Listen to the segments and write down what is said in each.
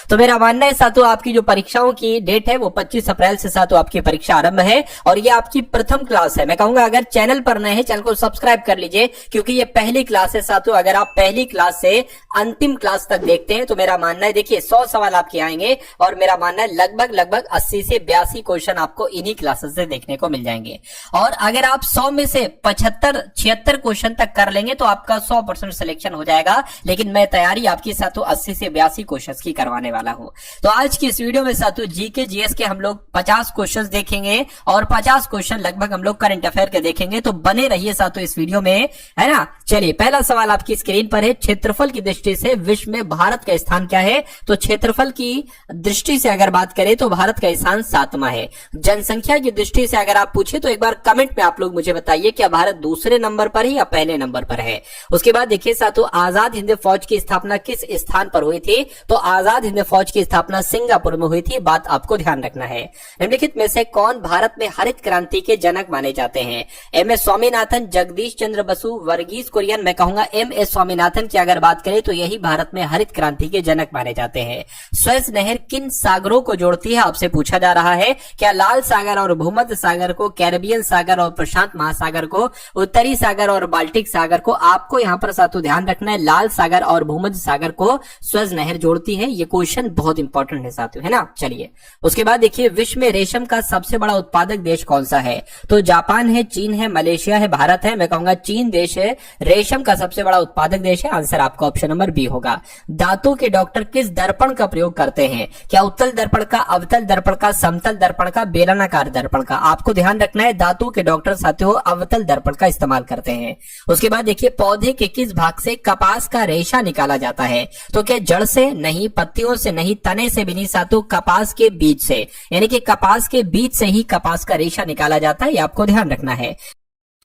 तो मेरा मानना है साथियों आपकी जो परीक्षाओं की डेट है वो 25 अप्रैल से साथियों आपकी परीक्षा आरंभ है और ये आपकी प्रथम क्लास है। मैं कहूंगा अगर चैनल पर नए हैं चैनल को सब्सक्राइब कर लीजिए क्योंकि ये पहली क्लास है साथियों। अगर आप पहली क्लास से अंतिम क्लास तक देखते हैं तो मेरा मानना है देखिए 100 सवाल आपके आएंगे और मेरा मानना है लगभग 80 से 82 क्वेश्चन आपको इन्हीं क्लासेस से देखने को मिल जाएंगे। और अगर आप 100 में से 75-76 क्वेश्चन तक कर लेंगे तो आपका 100% सिलेक्शन हो जाएगा। लेकिन मैं तैयारी आपके साथियों 80 से 82 क्वेश्चन की करवाने वाला हूं। तो आज की इस वीडियो में साथियों जीके जीएस के हम लोग 50 क्वेश्चन देखेंगे और 50 क्वेश्चन लगभग हम लोग करंट अफेयर के देखेंगे। तो बने रहिए साथियों इस वीडियो में, है ना। चलिए पहला सवाल आपकी स्क्रीन पर है, क्षेत्रफल की दृष्टि से विश्व में भारत का स्थान क्या है। तो क्षेत्रफल की दृष्टि से अगर बात करें तो भारत का स्थान 7वां है। जनसंख्या की दृष्टि से अगर आप पूछे तो एक बार कमेंट में आप लोग मुझे बताइए क्या भारत दूसरे नंबर पर है या पहले नंबर पर है। उसके बाद देखिए साथियों आजाद हिंद फौज की स्थापना किस स्थान पर हुई थी। तो आजाद हिंद फौज की स्थापना सिंगापुर में हुई थी। बात आपको ध्यान रखना है। निम्नलिखित में से कौन भारत में हरित क्रांति के जनक माने जाते हैं। एम.एस. स्वामीनाथन, जगदीश चंद्र बसु, वर्गीस कुरियन। मैं कहूंगा एम.एस. स्वामीनाथन की अगर बात करें तो यही भारत में हरित क्रांति के जनक माने जाते हैं। स्वेज नहर किन सागरों को जोड़ती है आपसे पूछा जा रहा है। क्या लाल सागर और भूमध्य सागर को, कैरेबियन सागर और प्रशांत महासागर को, उत्तरी सागर और बाल्टिक सागर को। आपको यहाँ पर साथियों ध्यान रखना है लाल सागर और भूमध्य सागर को स्वेज नहर जोड़ती है। ये क्वेश्चन बहुत इंपॉर्टेंट है साथियों, है ना। चलिए उसके बाद देखिए विश्व में रेशम का सबसे बड़ा उत्पादक देश कौन सा है। तो जापान है, चीन है, मलेशिया है, भारत है। मैं कहूंगा चीन देश है रेशम का सबसे बड़ा उत्पादक देश है। आंसर आपका ऑप्शन नंबर बी होगा। दांतों के डॉक्टर किस दर्पण का प्रयोग करते हैं। क्या उत्तल दर्पण का, अवतल दर्पण का, समतल दर्पण का, बेलनाकार दर्पण का। आपको ध्यान रखना है दांतों के डॉक्टर साथियों अवतल दर्पण का इस्तेमाल करते हैं। उसके बाद देखिए पौधे के किस भाग से कपास का रेशा निकाला जाता है। तो क्या जड़ से नहीं, पत्तियों से नहीं, तने से भी नहीं साथियों, कपास के बीज से, यानी कि कपास के बीज से ही कपास का रेशा निकाला जाता है। ये आपको ध्यान रखना है।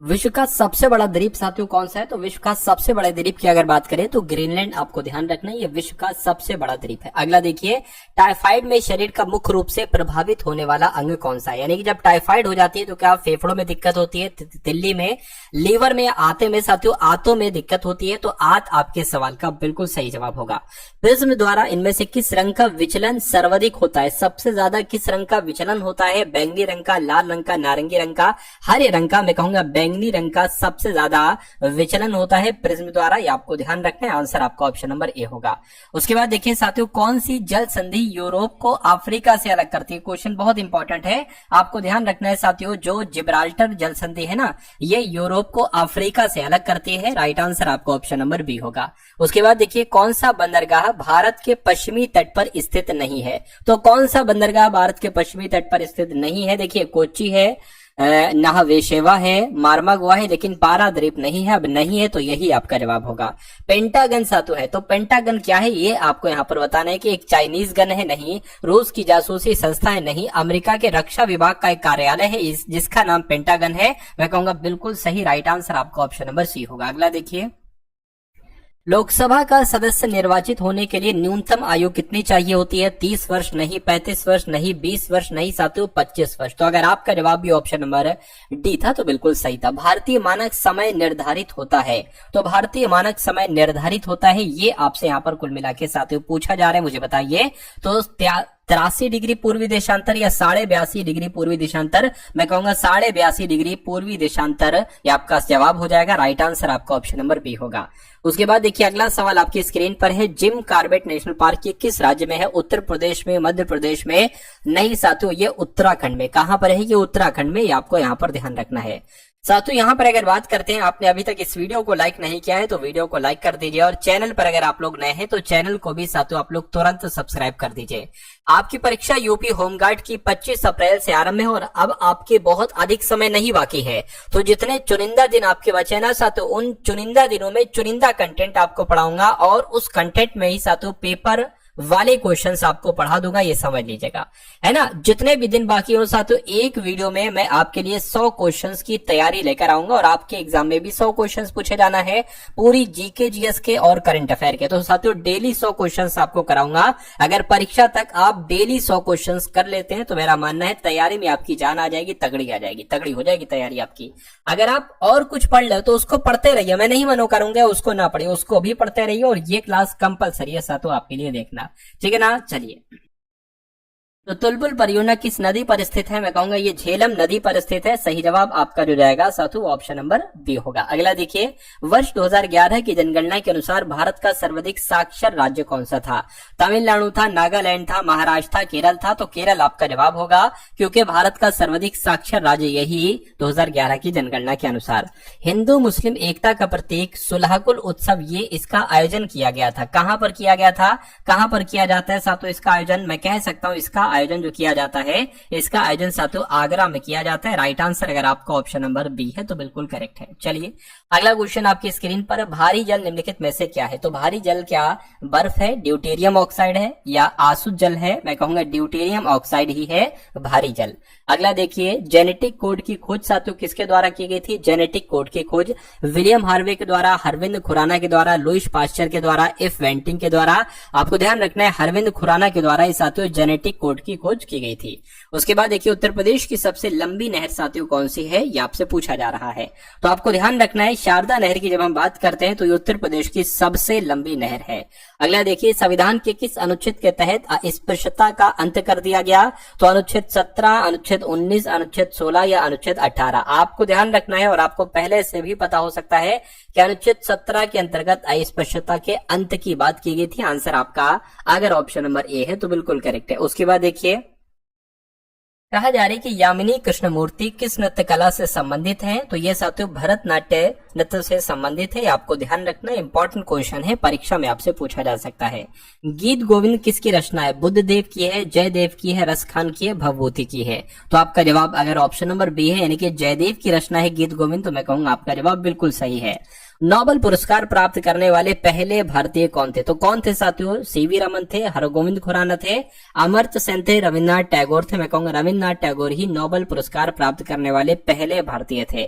विश्व का सबसे बड़ा द्वीप साथियों कौन सा है। तो विश्व का सबसे बड़ा द्वीप की अगर बात करें तो ग्रीनलैंड। आपको ध्यान रखना है ये विश्व का सबसे बड़ा द्वीप है। अगला देखिए टाइफाइड में शरीर का मुख्य रूप से प्रभावित होने वाला अंग कौन सा है। यानी कि जब टाइफाइड हो जाती है तो क्या फेफड़ों में दिक्कत होती है, दिल्ली में, लीवर में, आते में साथियों, आंतों में दिक्कत होती है। तो आंत आपके सवाल का बिल्कुल सही जवाब होगा। प्रिज्म द्वारा इनमें से किस रंग का विचलन सर्वाधिक होता है। सबसे ज्यादा किस रंग का विचलन होता है। बैंगनी रंग का, लाल रंग का, नारंगी रंग का, हरे रंग का। मैं कहूंगा बैंगनी रंग का सबसे ज्यादा विचलन होता है प्रिज्म द्वारा। ये आपको ध्यान रखना है। आंसर आपका ऑप्शन नंबर ए होगा। उसके बाद देखिए साथियों कौन सी जल संधि यूरोप को अफ्रीका से अलग करती है। क्वेश्चन बहुत इंपॉर्टेंट है, आपको ध्यान रखना है साथियों। जो जिब्राल्टर जल संधि है ना, ये यूरोप को अफ्रीका से अलग करती है। राइट आंसर आपका ऑप्शन नंबर बी होगा। उसके बाद देखिए कौन सा बंदरगाह भारत के पश्चिमी तट पर स्थित नहीं है। तो कौन सा बंदरगाह भारत के पश्चिमी तट पर स्थित नहीं है। देखिए कोच्चि है, नाहवेशेवा है, मारमागुआ है, लेकिन पारादीप नहीं है। अब नहीं है तो यही आपका जवाब होगा। पेंटागन सातु है। तो पेंटागन क्या है ये आपको यहाँ पर बताना है कि एक चाइनीज गन है, नहीं, रूस की जासूसी संस्था है, नहीं, अमेरिका के रक्षा विभाग का एक कार्यालय है जिसका नाम पेंटागन है। मैं कहूंगा बिल्कुल सही। राइट आंसर आपका ऑप्शन नंबर सी होगा। अगला देखिए लोकसभा का सदस्य निर्वाचित होने के लिए न्यूनतम आयु कितनी चाहिए होती है। 30 वर्ष नहीं, 35 वर्ष नहीं, 20 वर्ष नहीं साथियों, 25 वर्ष। तो अगर आपका जवाब भी ऑप्शन नंबर डी था तो बिल्कुल सही था। भारतीय मानक समय निर्धारित होता है। तो भारतीय मानक समय निर्धारित होता है ये आपसे यहाँ पर कुल मिला के साथियों पूछा जा रहा है, मुझे बताइए। तो 83 डिग्री पूर्वी देशांतर या 82.5 डिग्री पूर्वी देशांतर। मैं कहूंगा 82.5 डिग्री पूर्वी देशांतर ये आपका जवाब हो जाएगा। राइट आंसर आपका ऑप्शन नंबर बी होगा। उसके बाद देखिए अगला सवाल आपकी स्क्रीन पर है, जिम कॉर्बेट नेशनल पार्क ये किस राज्य में है। उत्तर प्रदेश में, मध्य प्रदेश में, नहीं साथियों ये उत्तराखंड में। कहां पर है ये उत्तराखंड में। ये आपको यहाँ पर ध्यान रखना है। साथियों यहाँ पर अगर बात करते हैं, आपने अभी तक इस वीडियो को लाइक नहीं किया है तो वीडियो को लाइक कर दीजिए और चैनल पर अगर आप लोग नए हैं तो चैनल को भी साथियों आप लोग तुरंत सब्सक्राइब कर दीजिए। आपकी परीक्षा यूपी होमगार्ड की 25 अप्रैल से आरंभ है और अब आपके बहुत अधिक समय नहीं बाकी है। तो जितने चुनिंदा दिन आपके बचे ना साथियों, उन चुनिंदा दिनों में चुनिंदा कंटेंट आपको पढ़ाऊंगा और उस कंटेंट में ही साथियों पेपर वाले क्वेश्चंस आपको पढ़ा दूंगा, ये समझ लीजिएगा, है ना। जितने भी दिन बाकी हो साथियों एक वीडियो में मैं आपके लिए 100 क्वेश्चंस की तैयारी लेकर आऊंगा और आपके एग्जाम में भी 100 क्वेश्चंस पूछे जाना है, पूरी जीके जीएस के और करंट अफेयर के। तो साथियों डेली 100 क्वेश्चंस आपको कराऊंगा। अगर परीक्षा तक आप डेली 100 क्वेश्चंस कर लेते हैं तो मेरा मानना है तैयारी में आपकी जान आ जाएगी, तगड़ी आ जाएगी, तगड़ी हो जाएगी तैयारी आपकी। अगर आप और कुछ पढ़ ले तो उसको पढ़ते रहिए, मैं नहीं मनो करूंगा उसको ना पढ़िए, उसको भी पढ़ते रहिए और ये क्लास कंपलसरी है साथियों आपके लिए देखना। जाएगा। ठीक है ना। चलिए, तो तुलबुल परियोजना किस नदी पर स्थित है? मैं कहूंगा ये झेलम नदी पर स्थित है। सही जवाब आपका जो जाएगा साथियों ऑप्शन नंबर बी होगा। अगला देखिए, वर्ष 2011 की जनगणना के अनुसार भारत का सर्वाधिक साक्षर राज्य कौन सा था? तमिलनाडु था, नागालैंड था, महाराष्ट्र था, केरल था? तो केरल आपका जवाब होगा, क्योंकि भारत का सर्वाधिक साक्षर राज्य यही 2011 की जनगणना के अनुसार। हिंदू मुस्लिम एकता का प्रतीक सुलहकुल उत्सव, ये इसका आयोजन किया गया था। कहां पर किया गया था, कहां पर किया जाता है साथियों इसका आयोजन? मैं कह सकता हूं इसका आयोजन जो किया जाता है, इसका आयोजन साथियों आगरा में किया जाता है। राइट आंसर अगर आपका ऑप्शन नंबर बी है तो बिल्कुल करेक्ट है। चलिए, अगला क्वेश्चन आपकी स्क्रीन पर, भारी जल निम्नलिखित में से क्या है? तो भारी जल क्या बर्फ है, ड्यूटेरियम ऑक्साइड है, या आसुत जल है? मैं कहूंगा ड्यूटेरियम ऑक्साइड ही है भारी जल। अगला देखिए, जेनेटिक कोड की खोज साथियों किसके द्वारा की गई थी? जेनेटिक कोड की खोज विलियम हार्वे के द्वारा, हरविंद खुराना के द्वारा, लुईस पास्चर के द्वारा, एफ वेंटिंग के द्वारा। आपको ध्यान रखना है हरविंद खुराना के द्वारा इस साथियों जेनेटिक कोड की खोज की गई थी। उसके बाद देखिए, उत्तर प्रदेश की सबसे लंबी नहर साथियों कौन सी है? ये आपसे पूछा जा रहा है। तो आपको ध्यान रखना है शारदा नहर की जब हम बात करते हैं तो ये उत्तर प्रदेश की सबसे लंबी नहर है। अगला देखिए, संविधान के किस अनुच्छेद के तहत अस्पृश्यता का अंत कर दिया गया? तो अनुच्छेद 17, अनुच्छेद 19, अनुच्छेद 16 या अनुच्छेद 18? आपको ध्यान रखना है और आपको पहले से भी पता हो सकता है कि अनुच्छेद 17 के अंतर्गत अस्पृश्यता के अंत की बात की गई थी। आंसर आपका अगर ऑप्शन नंबर ए है तो बिल्कुल करेक्ट है। उसके बाद देखिए, कहा जा रहा है कि यामिनी कृष्णमूर्ति किस नृत्य कला से संबंधित हैं? तो ये साथियों भरतनाट्य नृत्य से संबंधित है। आपको ध्यान रखना, इंपॉर्टेंट क्वेश्चन है, परीक्षा में आपसे पूछा जा सकता है। गीत गोविंद किसकी रचना है? बुद्ध देव की है, जयदेव की है, रसखान की है, भवभूति की है? तो आपका जवाब अगर ऑप्शन नंबर बी है यानी कि जयदेव की रचना है गीत गोविंद, तो मैं कहूंगा आपका जवाब बिल्कुल सही है। नोबेल पुरस्कार प्राप्त करने वाले पहले भारतीय कौन थे? तो कौन थे साथियों? सीवी रमन थे, हरगोविंद खुराना थे, अमर्त्य सेन थे, रविन्द्रनाथ टैगोर थे? मैं कहूंगा रविन्द्रनाथ टैगोर ही नोबेल पुरस्कार प्राप्त करने वाले पहले भारतीय थे।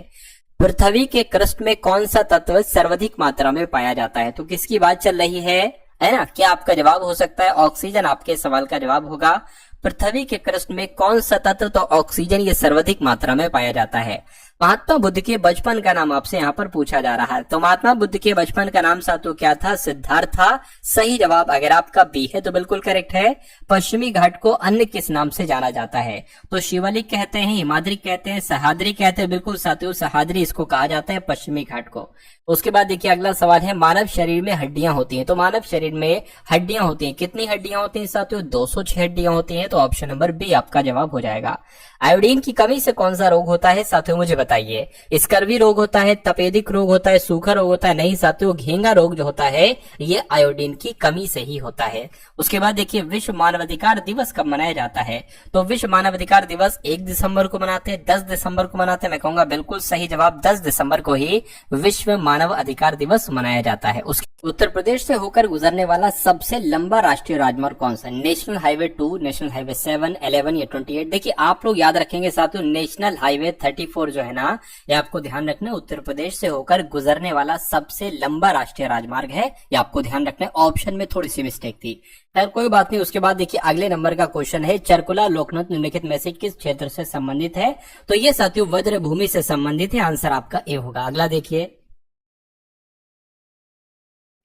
पृथ्वी के क्रस्ट में कौन सा तत्व सर्वाधिक मात्रा में पाया जाता है? तो किसकी बात चल रही है ना? क्या आपका जवाब हो सकता है ऑक्सीजन? आपके सवाल का जवाब होगा पृथ्वी के क्रस्ट में कौन सा तत्व? तो ऑक्सीजन ये सर्वाधिक मात्रा में पाया जाता है। महात्मा बुद्ध के बचपन का नाम आपसे यहाँ पर पूछा जा रहा है। तो महात्मा बुद्ध के बचपन का नाम साथियों क्या था? सिद्धार्थ था। सही जवाब अगर आपका बी है तो बिल्कुल करेक्ट है। पश्चिमी घाट को अन्य किस नाम से जाना जाता है? तो शिवालिक कहते हैं, हिमाद्री कहते हैं, सह्याद्री कहते हैं? बिल्कुल साथियों सह्याद्री इसको कहा जाता है पश्चिमी घाट को। उसके बाद देखिए, अगला सवाल है, मानव शरीर में हड्डियां होती हैं। तो मानव शरीर में हड्डियां होती हैं, कितनी हड्डियां होती हैं साथियों? 206 हड्डियां होती हैं। तो ऑप्शन नंबर बी आपका जवाब हो जाएगा। आयोडीन की कमी से कौन सा रोग होता है साथियों मुझे बताइए? स्कर्वी रोग होता है, तपेदिक रोग होता है, सूखा रोग होता है? नहीं साथियों, घेंगा रोग जो होता है ये आयोडीन की कमी से ही होता है। उसके बाद देखिए, विश्व मानवाधिकार दिवस कब मनाया जाता है? तो विश्व मानवाधिकार दिवस 1 दिसंबर को मनाते हैं, 10 दिसंबर को मनाते हैं? मैं कहूंगा बिल्कुल सही जवाब 10 दिसंबर को ही विश्व मानव अधिकार दिवस मनाया जाता है। उसके उत्तर प्रदेश से होकर गुजरने वाला सबसे लंबा राष्ट्रीय राजमार्ग कौन सा? नेशनल हाईवे 2, नेशनल हाईवे 7, 11 या 28? देखिए, आप लोग याद रखेंगे साथियों, नेशनल हाईवे 34 जो है ना, ये आपको ध्यान रखना है उत्तर प्रदेश से होकर गुजरने वाला सबसे लंबा राष्ट्रीय राजमार्ग है। ये आपको ध्यान रखना है, ऑप्शन में थोड़ी सी मिस्टेक थी, खैर कोई बात नहीं। उसके बाद देखिए, अगले नंबर का क्वेश्चन है, चरकुला लोकनाथ निम्नलिखित में से किस क्षेत्र से संबंधित है? तो ये साथियों वज्र भूमि से संबंधित है। आंसर आपका ए होगा। अगला देखिए,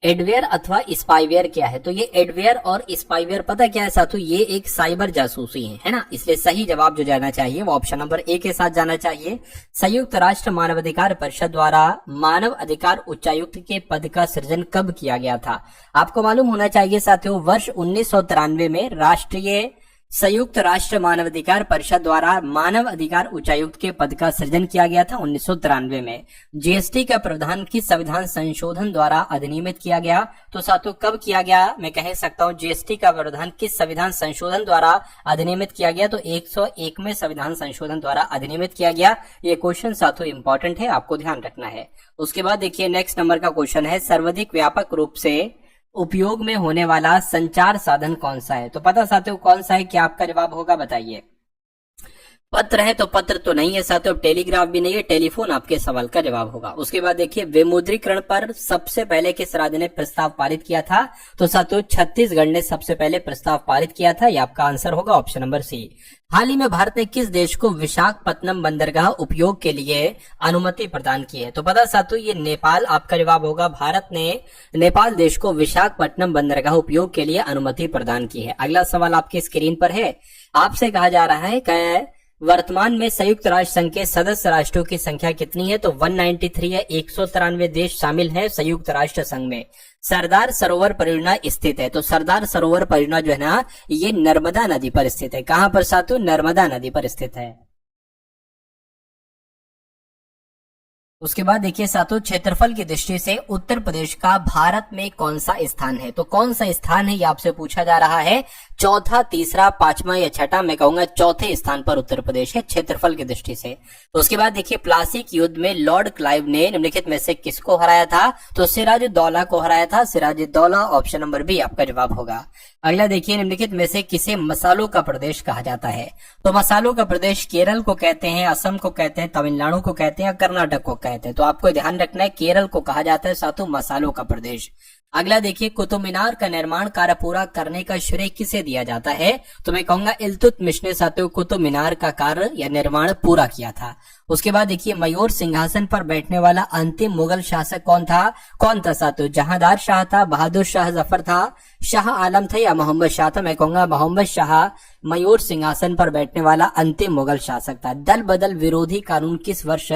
एडवेयर अथवा स्पाईवेयर क्या है? तो ये एडवेयर और स्पाईवेयर पता क्या है साथियों? ये एक साइबर जासूसी है ना? इसलिए सही जवाब जो जाना चाहिए वो ऑप्शन नंबर ए के साथ जाना चाहिए। संयुक्त राष्ट्र मानवाधिकार परिषद द्वारा मानव अधिकार उच्चायुक्त के पद का सृजन कब किया गया था? आपको मालूम होना चाहिए साथियों, वर्ष 1993 में राष्ट्रीय संयुक्त राष्ट्र मानवाधिकार परिषद द्वारा मानव अधिकार उच्चायुक्त के पद का सृजन किया गया था 1993 में। जीएसटी का प्रावधान किस संविधान संशोधन द्वारा अधिनियमित किया गया? तो साथियों कब किया गया? मैं कह सकता हूं जीएसटी का प्रावधान किस संविधान संशोधन द्वारा अधिनियमित किया गया? तो 101 में संविधान संशोधन द्वारा अधिनियमित किया गया। ये क्वेश्चन साथियों इंपॉर्टेंट है, आपको ध्यान रखना है। उसके बाद देखिए, नेक्स्ट नंबर का क्वेश्चन है, सर्वाधिक व्यापक रूप से उपयोग में होने वाला संचार साधन कौन सा है? तो पता साथियों कौन सा है? क्या आपका जवाब होगा बताइए? पत्र है तो पत्र तो नहीं है साथियों, टेलीग्राफ भी नहीं है, टेलीफोन आपके सवाल का जवाब होगा। उसके बाद देखिए विमुद्रीकरण पर सबसे पहले किस राज्य ने प्रस्ताव पारित किया था? तो साथियों छत्तीसगढ़ ने सबसे पहले प्रस्ताव पारित किया था। ये आपका आंसर होगा ऑप्शन नंबर सी। हाल ही में भारत ने किस देश को विशाखापत्तनम बंदरगाह उपयोग के लिए अनुमति प्रदान की है? तो पता साथियों ये नेपाल आपका जवाब होगा। भारत ने नेपाल देश को विशाखापत्तनम बंदरगाह उपयोग के लिए अनुमति प्रदान की है। अगला सवाल आपकी स्क्रीन पर है। आपसे कहा जा रहा है कि वर्तमान में संयुक्त राष्ट्र संघ के सदस्य राष्ट्रों की संख्या कितनी है? तो 193 है। 193 देश शामिल हैं संयुक्त राष्ट्र संघ में। सरदार सरोवर परियोजना स्थित है, तो सरदार सरोवर परियोजना जो है ना ये नर्मदा नदी पर स्थित है। कहां पर साथियों? नर्मदा नदी पर स्थित है। उसके बाद देखिए साथियों क्षेत्रफल की दृष्टि से उत्तर प्रदेश का भारत में कौन सा स्थान है? तो कौन सा स्थान है ये आपसे पूछा जा रहा है। चौथा, तीसरा, पांचवा या छठा? मैं कहूंगा चौथे स्थान पर उत्तर प्रदेश है क्षेत्रफल की दृष्टि से। तो उसके बाद देखिए प्लासी युद्ध में लॉर्ड क्लाइव ने निम्नलिखित में से किसको हराया था? तो सिराजुद्दौला को हराया था। सिराजुद्दौला ऑप्शन नंबर बी आपका जवाब होगा। अगला देखिए निम्नलिखित में से किसे मसालों का प्रदेश कहा जाता है? तो मसालों का प्रदेश केरल को कहते हैं, असम को कहते हैं, तमिलनाडु को कहते हैं या कर्नाटक को कहते हैं? तो आपको ध्यान रखना है केरल को कहा जाता है साथियों मसालों का प्रदेश। अगला देखिए कुतुब मीनार का निर्माण कार्य पूरा करने का श्रेय किसे दिया जाता है? तो मैं कहूंगा इल्तुतमिश ने साथियों कुतुब मीनार का कार्य या निर्माण पूरा किया था। उसके बाद देखिए मयूर सिंहासन पर बैठने वाला अंतिम मुगल शासक कौन था साथियों? जहांदार शाह था, बहादुर शाह जफर था, शाह आलम था या मोहम्मद शाह था? मैं कहूंगा मोहम्मद शाह मयूर सिंहासन पर बैठने वाला अंतिम मुगल शासक था। दल बदल विरोधी कानून किस वर्ष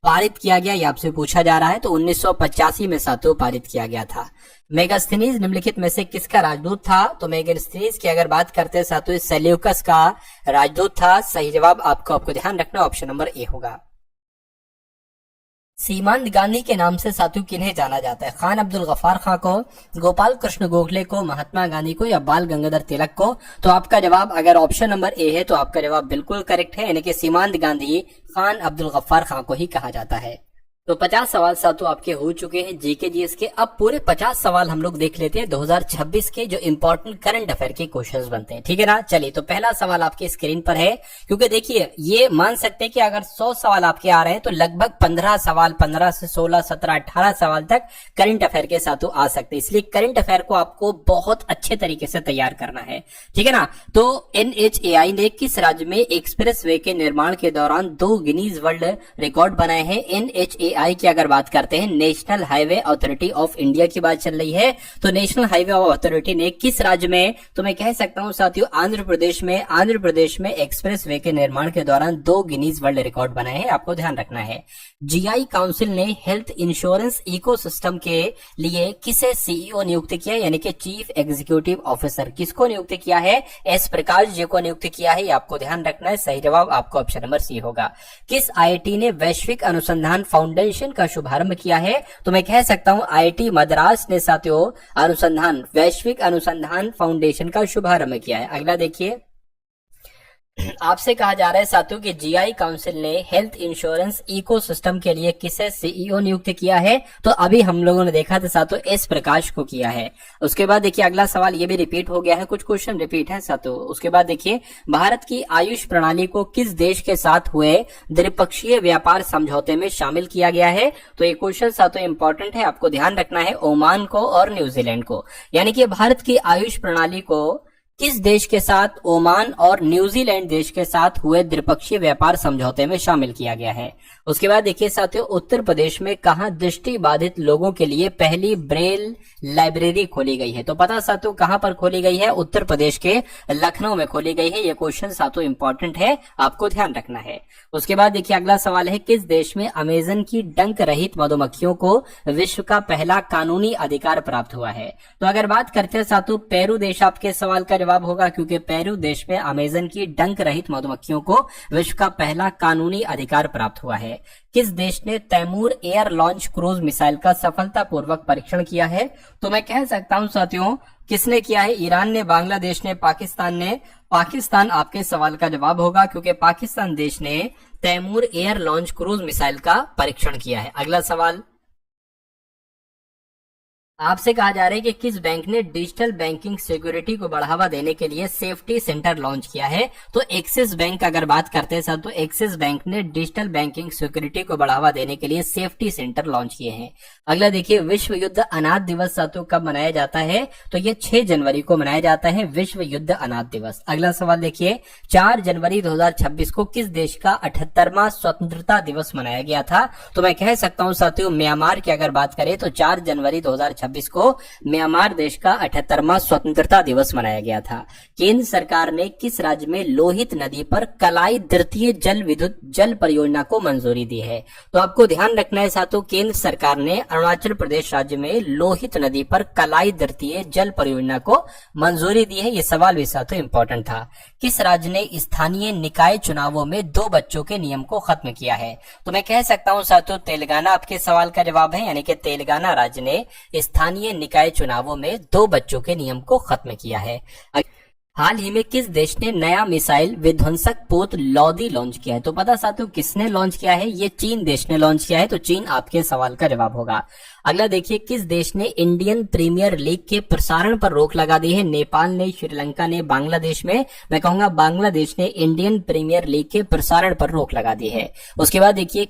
पारित किया गया ये आपसे पूछा जा रहा है। तो 1985 में साथियों पारित किया गया था। मेगास्थनीज निम्नलिखित में से किसका राजदूत था? तो मेगास्थनीज की अगर बात करते हैं साथियों सेल्यूकस का राजदूत था। सही जवाब आपको ध्यान रखना ऑप्शन नंबर ए होगा। सीमांत गांधी के नाम से साथियों किन्हें जाना जाता है? खान अब्दुल गफ्फार खां को, गोपाल कृष्ण गोखले को, महात्मा गांधी को या बाल गंगाधर तिलक को? तो आपका जवाब अगर ऑप्शन नंबर ए है तो आपका जवाब बिल्कुल करेक्ट है, यानी कि सीमांत गांधी खान अब्दुल गफ्फार खां को ही कहा जाता है। तो 50 सवाल साथियों आपके हो चुके हैं जीके जीएस के। अब पूरे 50 सवाल हम लोग देख लेते हैं 2026 के जो इंपॉर्टेंट करंट अफेयर के क्वेश्चंस बनते हैं, ठीक है ना। चलिए तो पहला सवाल आपके स्क्रीन पर है, क्योंकि देखिए ये मान सकते हैं कि अगर 100 सवाल आपके आ रहे हैं तो लगभग 15 सवाल 15 से 16 17 18 सवाल तक करंट अफेयर के साथियों आ सकते हैं। इसलिए करंट अफेयर को आपको बहुत अच्छे तरीके से तैयार करना है, ठीक है ना। तो NHAI ने किस राज्य में एक्सप्रेस वे के निर्माण के दौरान 2 गिनीज वर्ल्ड रिकॉर्ड बनाए हैं? NHAI की अगर बात करते हैं national highway authority of India की बात चल रही है, तो नेशनल हाईवे अथॉरिटी ने किस राज्य में? तो मैं कह सकता हूं साथियों आंध्र प्रदेश में एक्सप्रेस वे के निर्माण के दौरान 2 गिनीज वर्ल्ड रिकॉर्ड बनाए हैं, आपको ध्यान रखना है। GI काउंसिल ने हेल्थ इंश्योरेंस इकोसिस्टम के लिए किसे CEO नियुक्त किया, यानी कि चीफ एग्जीक्यूटिव ऑफिसर? किसको नियुक्त किया है? S प्रकाश जी को नियुक्त किया है, आपको ध्यान रखना है। सही जवाब आपको ऑप्शन नंबर सी होगा। किस IIT ने वैश्विक अनुसंधान फाउंडेशन का शुभारंभ किया है? तो मैं कह सकता हूं IIT मद्रास ने साथियों वैश्विक अनुसंधान फाउंडेशन का शुभारंभ किया है। अगला देखिए आपसे कहा जा रहा है साथियों कि GI काउंसिल ने हेल्थ इंश्योरेंस इकोसिस्टम के लिए किसे CEO नियुक्त किया है? तो अभी हम लोगों ने देखा था साथियों S प्रकाश को किया है। उसके बाद देखिए अगला सवाल ये भी रिपीट हो गया है, कुछ क्वेश्चन रिपीट है साथियों। उसके बाद देखिए भारत की आयुष प्रणाली को किस देश के साथ हुए द्विपक्षीय व्यापार समझौते में शामिल किया गया है? तो ये क्वेश्चन साथियों इंपॉर्टेंट है, आपको ध्यान रखना है। ओमान को और न्यूजीलैंड को, यानी कि भारत की आयुष प्रणाली को किस देश के साथ? ओमान और न्यूजीलैंड देश के साथ हुए द्विपक्षीय व्यापार समझौते में शामिल किया गया है। उसके बाद देखिए साथियों उत्तर प्रदेश में कहां दृष्टि बाधित लोगों के लिए पहली ब्रेल लाइब्रेरी खोली गई है? तो पता साथियों कहां पर खोली गई है? उत्तर प्रदेश के लखनऊ में खोली गई है। यह क्वेश्चन साथियों इंपॉर्टेंट है, आपको ध्यान रखना है। उसके बाद देखिए अगला सवाल है किस देश में अमेजन की डंक रहित मधुमक्खियों को विश्व का पहला कानूनी अधिकार प्राप्त हुआ है? तो अगर बात करते हैं साथियों पेरू देश आपके सवाल का जवाब होगा, क्योंकि पेरू देश में अमेजन की डंक रहित मधुमक्खियों को विश्व का पहला कानूनी अधिकार प्राप्त हुआ है। किस देश ने Taimur air launch cruise missile का सफलतापूर्वक परीक्षण किया है? तो मैं कह सकता हूं साथियों किसने किया है? ईरान ने, बांग्लादेश ने, पाकिस्तान ने? पाकिस्तान आपके सवाल का जवाब होगा, क्योंकि पाकिस्तान देश ने Taimur air launch cruise missile का परीक्षण किया है। अगला सवाल आपसे कहा जा रहा है कि किस बैंक ने डिजिटल बैंकिंग सिक्योरिटी को बढ़ावा देने के लिए सेफ्टी सेंटर लॉन्च किया है। तो एक्सिस बैंक अगर बात करते हैं साथ, तो एक्सिस बैंक ने डिजिटल बैंकिंग सिक्योरिटी को बढ़ावा देने के लिए सेफ्टी सेंटर लॉन्च किए हैं। अगला देखिए, विश्व युद्ध अनाथ दिवस साथियों कब मनाया जाता है। तो ये 6 जनवरी को मनाया जाता है विश्व युद्ध अनाथ दिवस। अगला सवाल देखिए, 4 जनवरी 2026 को किस देश का 78वां स्वतंत्रता दिवस मनाया गया था। तो मैं कह सकता हूं साथियों, म्यांमार की अगर बात करें तो 4 जनवरी 2026 को म्यांमार देश का 78वां स्वतंत्रता दिवस मनाया गया था। केंद्र सरकार ने किस राज्य में लोहित नदी पर कलाई तृतीय जल विद्युत जल परियोजना को मंजूरी दी है। तो आपको ध्यान रखना है साथियों, केंद्र सरकार ने अरुणाचल प्रदेश राज्य में लोहित नदी पर कलाई तृतीय जल परियोजना को मंजूरी दी है। ये सवाल भी साथियों इंपॉर्टेंट था। किस राज्य ने स्थानीय निकाय चुनावों में 2 बच्चों के नियम को खत्म किया है। तो मैं कह सकता हूं साथियों, तेलंगाना आपके सवाल का जवाब है, यानी कि तेलंगाना राज्य ने स्थानीय निकाय चुनावों में 2 बच्चों के नियम को खत्म किया है। हाल ही में किस देश ने नया मिसाइल विध्वंसक पोत लॉदी लॉन्च किया है। तो पता साथियों किसने लॉन्च किया है, ये चीन देश ने लॉन्च किया है। तो चीन आपके सवाल का जवाब होगा। अगला देखिए, किस देश ने इंडियन प्रीमियर लीग के प्रसारण पर रोक लगा दी है। नेपाल ने, श्रीलंका ने, बांग्लादेश में, मैं कहूंगा बांग्लादेश ने इंडियन प्रीमियर लीग के प्रसारण पर रोक लगा दी है। उसके बाद देखिए,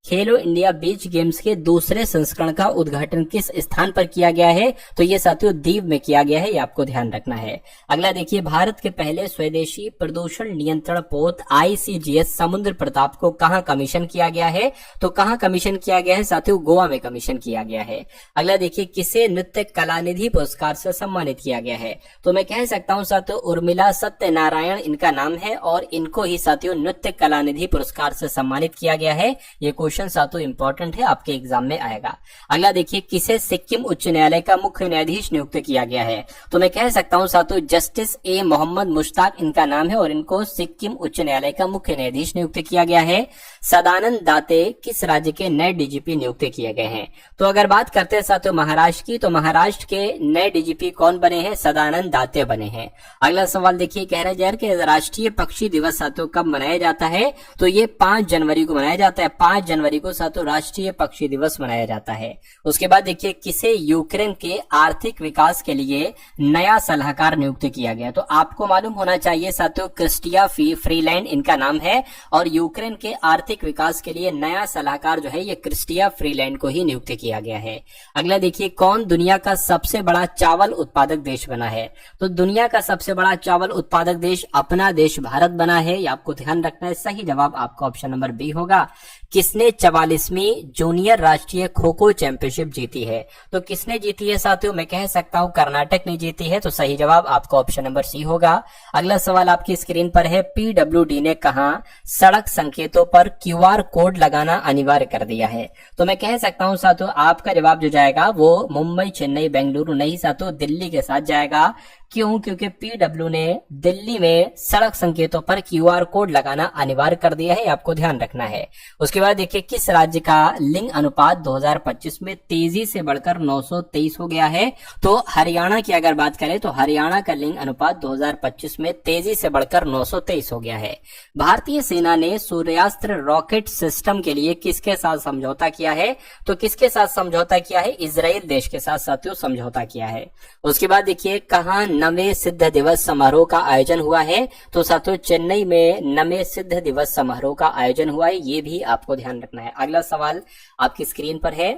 खेलो इंडिया बीच गेम्स के दूसरे संस्करण का उद्घाटन किस स्थान पर किया गया है। तो ये साथियों दीव में किया गया है, ये आपको ध्यान रखना है। अगला देखिए, भारत के पहले स्वदेशी प्रदूषण नियंत्रण पोत ICGS समुद्र प्रताप को कहां कमीशन किया गया है। तो कहां कमीशन किया गया है साथियों, गोवा में कमीशन किया गया है। अगला देखिए, किसे नृत्य कलानिधि पुरस्कार से सम्मानित किया गया है। तो मैं कह सकता हूं साथियों, उर्मिला सत्यनारायण इनका नाम है और इनको ही साथियों नृत्य कलानिधि पुरस्कार से सम्मानित किया गया है। ये क्वेश्चन साथियों इंपॉर्टेंट है, आपके एग्जाम में आएगा। अगला देखिए, किसे सिक्किम उच्च न्यायालय का मुख्य न्यायाधीश नियुक्त किया गया है। तो मैं कह सकता हूं साथियों, जस्टिस A मोहम्मद मुश्ताक इनका नाम है और इनको सिक्किम उच्च न्यायालय का मुख्य न्यायाधीश नियुक्त किया गया है। सदानंद दाते किस राज्य के नए DGP नियुक्त किए गए हैं। तो अगर बात करते हैं साथियों महाराष्ट्र की, तो महाराष्ट्र के नए DGP कौन बने हैं, सदानंद दाते बने हैं। अगला सवाल देखिए, कह रहे हैं कि राष्ट्रीय पक्षी दिवस साथियों कब मनाया जाता है। तो ये 5 जनवरी को मनाया जाता है। 5 जनवरी को साथियों राष्ट्रीय पक्षी दिवस मनाया जाता है। उसके बाद देखिए, किसे यूक्रेन के आर्थिक विकास के लिए नया सलाहकार नियुक्त किया गया। तो आपको मालूम होना चाहिए साथियों, क्रिस्टिया फ्रीलैंड इनका नाम है और यूक्रेन के आर्थिक विकास के लिए नया सलाहकार जो है ये क्रिस्टिया फ्रीलैंड को ही नियुक्त किया गया है। अगला देखिए, कौन दुनिया का सबसे बड़ा चावल उत्पादक देश बना है। तो दुनिया का सबसे बड़ा चावल उत्पादक देश अपना देश भारत बना है, ये आपको ध्यान रखना है। सही जवाब आपका ऑप्शन नंबर बी होगा। किसने 44वीं जूनियर राष्ट्रीय खो खो चैंपियनशिप जीती है। तो किसने जीती है साथियों, मैं कह सकता हूं कर्नाटक ने जीती है। तो सही जवाब आपका ऑप्शन नंबर सी होगा। अगला सवाल आपकी स्क्रीन पर है, PWD ने कहा सड़क संकेतों पर QR कोड लगाना अनिवार्य कर दिया है। तो मैं कह सकता हूं साथियों, आपका जवाब जो जाएगा वो मुंबई, चेन्नई, बेंगलुरु नहीं साथियों, दिल्ली के साथ जाएगा। क्यों, क्योंकि PW ने दिल्ली में सड़क संकेतों पर QR कोड लगाना अनिवार्य कर दिया है, आपको ध्यान रखना है। उसके बाद देखिए, किस राज्य का लिंग अनुपात 2025 में तेजी से बढ़कर 923 हो गया है। तो हरियाणा की अगर बात करें तो हरियाणा का लिंग अनुपात 2025 में तेजी से बढ़कर 923 हो गया है। भारतीय सेना ने सूर्यास्त्र रॉकेट सिस्टम के लिए किसके साथ समझौता किया है। तो किसके साथ समझौता किया है, इजराइल देश के साथ साथियों समझौता किया है। उसके बाद देखिए, कहां नवे सिद्ध दिवस समारोह का आयोजन हुआ है। तो साथियों चेन्नई में नवे सिद्ध दिवस समारोह का आयोजन हुआ है, ये भी आपको ध्यान रखना है। अगला सवाल आपकी स्क्रीन पर है,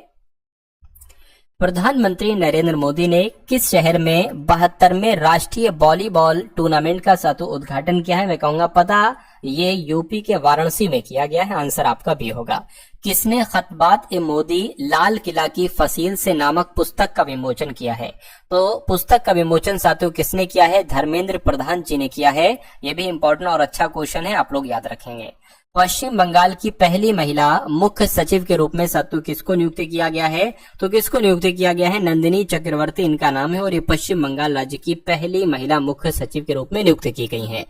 प्रधानमंत्री नरेंद्र मोदी ने किस शहर में 72वें राष्ट्रीय वॉलीबॉल टूर्नामेंट का साथियों उद्घाटन किया है। मैं कहूंगा पता ये यूपी के वाराणसी में किया गया है, आंसर आपका बी होगा। किसने खतबात ए मोदी लाल किला की फसील से नामक पुस्तक का विमोचन किया है। तो पुस्तक का विमोचन साथियों किसने किया है, धर्मेंद्र प्रधान जी ने किया है। ये भी इंपॉर्टेंट और अच्छा क्वेश्चन है, आप लोग याद रखेंगे। पश्चिम बंगाल की पहली महिला मुख्य सचिव के रूप में साथियों किसको नियुक्त किया गया है। तो किसको नियुक्त किया गया है, नंदिनी चक्रवर्ती इनका नाम है और ये पश्चिम बंगाल राज्य की पहली महिला मुख्य सचिव के रूप में नियुक्त की गई है।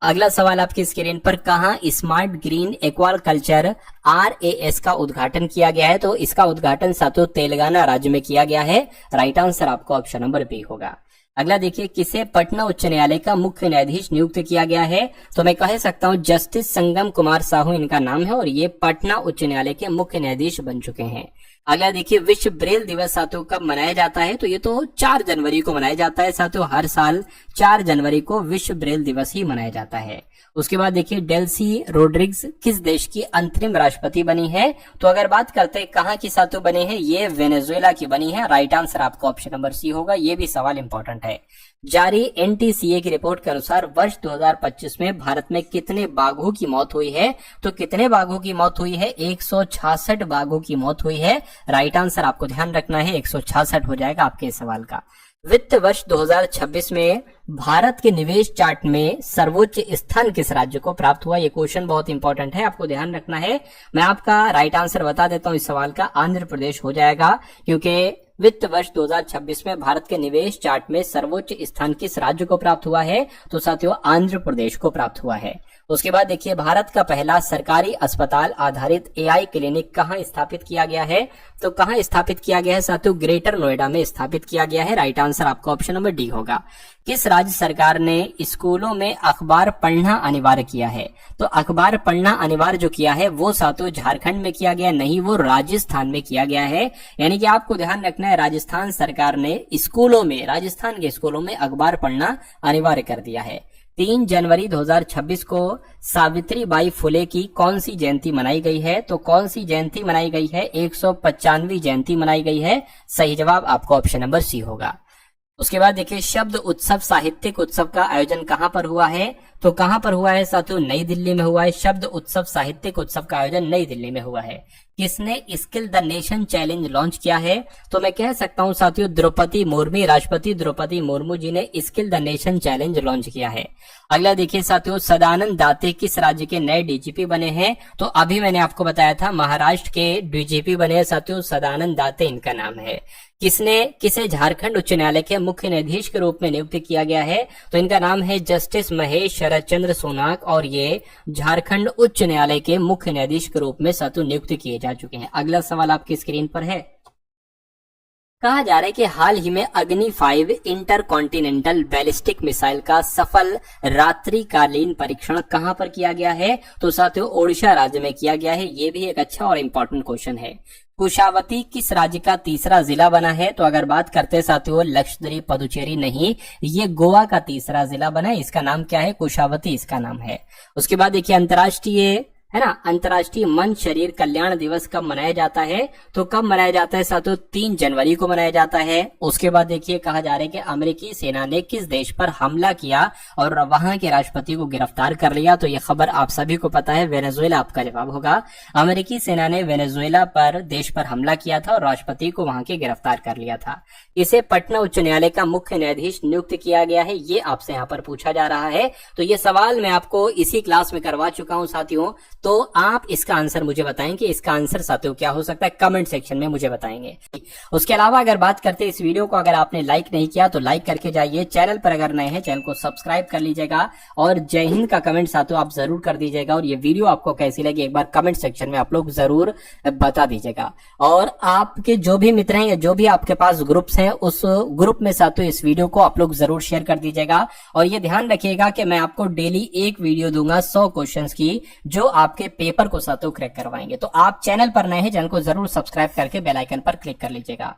अगला सवाल आपकी स्क्रीन पर, कहां स्मार्ट ग्रीन एक्वाकल्चर RAS का उद्घाटन किया गया है। तो इसका उद्घाटन साथियों तेलंगाना राज्य में किया गया है, राइट आंसर आपका ऑप्शन नंबर बी होगा। अगला देखिए, किसे पटना उच्च न्यायालय का मुख्य न्यायाधीश नियुक्त किया गया है। तो मैं कह सकता हूं जस्टिस संगम कुमार साहू इनका नाम है और ये पटना उच्च न्यायालय के मुख्य न्यायाधीश बन चुके हैं। अगला देखिए विश्व ब्रेल दिवस साथियों कब मनाया जाता है, तो ये तो 4 जनवरी को मनाया जाता है साथियों। हर साल 4 जनवरी को विश्व ब्रेल दिवस ही मनाया जाता है। उसके बाद देखिए डेल्सी रोड्रिग्स किस देश की अंतरिम राष्ट्रपति बनी है, तो अगर बात करते हैं कहाँ की साथियों बनी है, ये वेनेजुएला की बनी है। राइट आंसर आपको ऑप्शन नंबर सी होगा, ये भी सवाल इंपॉर्टेंट है। जारी एनटीसीए की रिपोर्ट के अनुसार वर्ष 2025 में भारत में कितने बाघों की मौत हुई है, तो कितने बाघों की मौत हुई है, 166 बाघों की मौत हुई है। राइट आंसर आपको ध्यान रखना है 166 हो जाएगा आपके सवाल का। वित्त वर्ष 2026 में भारत के निवेश चार्ट में सर्वोच्च स्थान किस राज्य को प्राप्त हुआ, ये क्वेश्चन बहुत इंपॉर्टेंट है, आपको ध्यान रखना है। मैं आपका राइट आंसर बता देता हूं इस सवाल का, आंध्र प्रदेश हो जाएगा, क्योंकि वित्त वर्ष 2026 में भारत के निवेश चार्ट में सर्वोच्च स्थान किस राज्य को प्राप्त हुआ है, तो साथियों आंध्र प्रदेश को प्राप्त हुआ है। उसके बाद देखिए भारत का पहला सरकारी अस्पताल आधारित एआई क्लिनिक कहां स्थापित किया गया है, तो कहां स्थापित किया गया है साथियों, ग्रेटर नोएडा में स्थापित किया गया है। राइट आंसर आपका ऑप्शन नंबर डी होगा। किस राज्य सरकार ने स्कूलों में अखबार पढ़ना अनिवार्य किया है, तो अखबार पढ़ना अनिवार्य जो किया है वो साथियों झारखंड में किया गया, नहीं वो राजस्थान में किया गया है। यानी कि आपको ध्यान रखना है राजस्थान सरकार ने स्कूलों में, राजस्थान के स्कूलों में अखबार पढ़ना अनिवार्य कर दिया है। 3 जनवरी 2026 को सावित्रीबाई फुले की कौन सी जयंती मनाई गई है, तो कौन सी जयंती मनाई गई है, 195वीं जयंती मनाई गई है। सही जवाब आपको ऑप्शन नंबर सी होगा। उसके बाद देखिए शब्द उत्सव साहित्यिक उत्सव का आयोजन कहां पर हुआ है, तो कहां पर हुआ है साथियों, नई दिल्ली में हुआ है। शब्द उत्सव साहित्यिक उत्सव का आयोजन नई दिल्ली में हुआ है। किसने skill the nation challenge launch किया है, तो मैं कह सकता हूं साथियों द्रौपदी मुर्मू, राष्ट्रपति द्रौपदी मुर्मू जी ने skill the nation challenge launch किया है। अगला देखिए साथियों सदानंद दाते किस राज्य के नए डीजीपी बने हैं, तो अभी मैंने आपको बताया था महाराष्ट्र के डीजीपी बने हैं साथियों सदानंद दाते इनका नाम है। किसे झारखंड उच्च न्यायालय के मुख्य न्यायाधीश के रूप में नियुक्त किया गया है, तो इनका नाम है जस्टिस महेश शरद चंद्र सोनाक, और ये झारखंड उच्च न्यायालय के मुख्य न्यायाधीश के रूप में साथियों नियुक्त किए जा चुके हैं। अगला सवाल आपकी स्क्रीन पर है। कहा जा रहा है कि हाल ही में अग्नि 5 इंटरकॉन्टिनेंटल बैलिस्टिक मिसाइल का सफल रात्रिकालीन परीक्षण कहां पर किया गया है, तो साथियों ओडिशा राज्य में किया गया है। ये भी एक अच्छा और इम्पोर्टेंट क्वेश्चन है। कुशावती किस राज्य का तीसरा जिला बना है, तो अगर बात करते हैं साथियों लक्षद्वीप पुदुचेरी नहीं, ये गोवा का तीसरा जिला बना है। इसका नाम क्या है, कुशावती इसका नाम है। उसके बाद देखिए अंतर्राष्ट्रीय है ना, अंतर्राष्ट्रीय मन शरीर कल्याण दिवस कब मनाया जाता है, तो कब मनाया जाता है साथियों 3 जनवरी को मनाया जाता है। उसके बाद देखिए कहा जा रहा है कि अमेरिकी सेना ने किस देश पर हमला किया और वहां के राष्ट्रपति को गिरफ्तार कर लिया, तो यह खबर आप सभी को पता है, वेनेजुएला आपका जवाब होगा। अमेरिकी सेना ने वेनेजुएला पर देश पर हमला किया था और राष्ट्रपति को वहां के गिरफ्तार कर लिया था। इसे पटना उच्च न्यायालय का मुख्य न्यायाधीश नियुक्त किया गया है, ये आपसे यहाँ पर पूछा जा रहा है। तो ये सवाल मैं आपको इसी क्लास में करवा चुका हूं साथियों, तो आप इसका आंसर मुझे बताएंगे। इसका आंसर साथियों क्या हो सकता है, कमेंट सेक्शन में मुझे बताएंगे। उसके अलावा अगर बात करते हैं इस वीडियो को अगर आपने लाइक नहीं किया तो लाइक करके जाइए, चैनल पर अगर नए हैं चैनल को सब्सक्राइब कर लीजिएगा, और जय हिंद का कमेंट साथियों आप जरूर कर दीजिएगा। और ये वीडियो आपको कैसी लगी एक बार कमेंट सेक्शन में आप लोग जरूर बता दीजिएगा। और आपके जो भी मित्र हैं या जो भी आपके पास ग्रुप्स हैं उस ग्रुप में साथियों इस वीडियो को आप लोग जरूर शेयर कर दीजिएगा। और ये ध्यान रखिएगा कि मैं आपको डेली एक वीडियो दूंगा 100 क्वेश्चंस की, जो आपके पेपर को साथियों क्रैक करवाएंगे। तो आप चैनल पर नए हैं, चैनल को जरूर सब्सक्राइब करके बेल आइकन पर क्लिक कर लीजिएगा।